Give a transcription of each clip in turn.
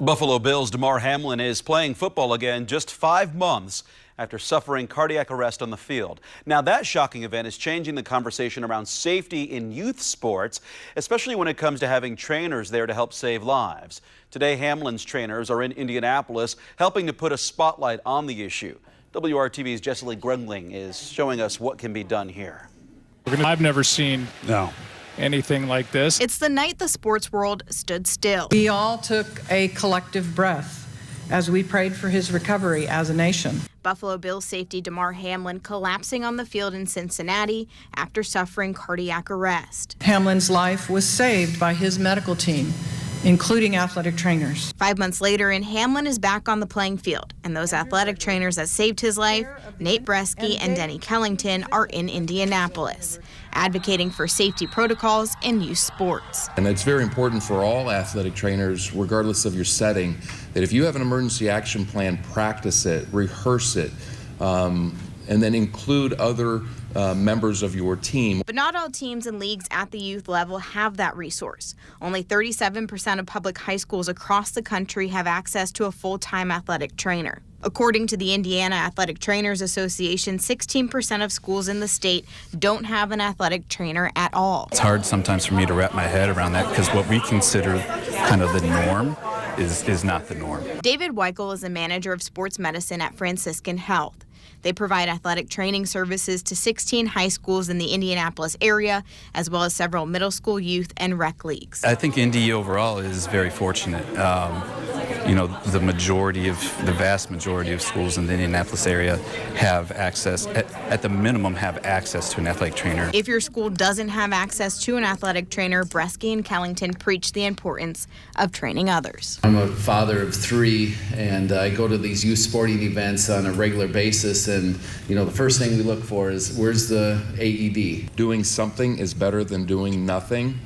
Buffalo Bills' Damar Hamlin is playing football again just 5 months after suffering cardiac arrest on the field. Now, that shocking event is changing the conversation around safety in youth sports, especially when it comes to having trainers there to help save lives. Today, Hamlin's trainers are in Indianapolis helping to put a spotlight on the issue. WRTV's Jessie Grundling is showing us what can be done here. I've never seen anything like this. It's the night the sports world stood still. We all took a collective breath as we prayed for his recovery as a nation. Buffalo Bills safety Damar Hamlin collapsing on the field in Cincinnati after suffering cardiac arrest. Hamlin's life was saved by his medical team, including athletic trainers. 5 months later, and Hamlin is back on the playing field, and those athletic trainers that saved his life, Nate Bresky and Denny Kellington, are in Indianapolis, advocating for safety protocols in youth sports. And it's very important for all athletic trainers, regardless of your setting, that if you have an emergency action plan, practice it, rehearse it, and then include other members of your team. But not all teams and leagues at the youth level have that resource. Only 37% of public high schools across the country have access to a full-time athletic trainer. According to the Indiana Athletic Trainers Association, 16% of schools in the state don't have an athletic trainer at all. It's hard sometimes for me to wrap my head around that because what we consider kind of the norm is not the norm. David Weichel is the manager of sports medicine at Franciscan Health. They provide athletic training services to 16 high schools in the Indianapolis area, as well as several middle school youth and rec leagues. I think Indy overall is very fortunate. The vast majority of schools in the Indianapolis area have access, at the minimum, have access to an athletic trainer. If your school doesn't have access to an athletic trainer, Bresky and Kellington preach the importance of training others. I'm a father of 3, and I go to these youth sporting events on a regular basis, and the first thing we look for is, where's the AED? Doing something is better than doing nothing.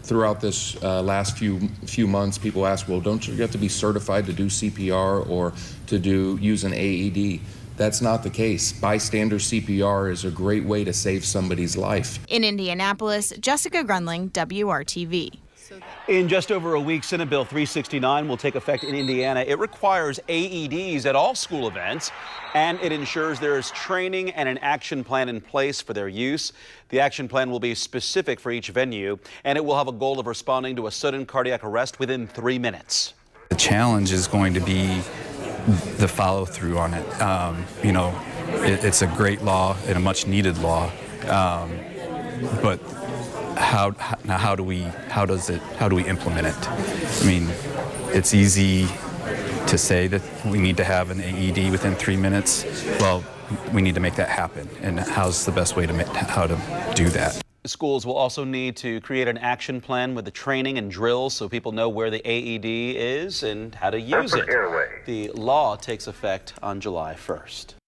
Throughout this last few months, people ask, well, don't you have to be certified to do CPR or to use an AED? That's not the case. Bystander CPR is a great way to save somebody's life. In Indianapolis, Jessie Grundling, WRTV. In just over a week, Senate Bill 369 will take effect in Indiana. It requires AEDs at all school events, and it ensures there is training and an action plan in place for their use. The action plan will be specific for each venue, and it will have a goal of responding to a sudden cardiac arrest within 3 minutes. The challenge is going to be the follow-through on it. It's a great law and a much-needed law, but how do we implement it? I mean, it's easy to say that we need to have an AED within 3 minutes. Well, we need to make that happen, and how's the best way to do that? Schools will also need to create an action plan with the training and drills so people know where the AED is and how to use it. The law takes effect on July 1st.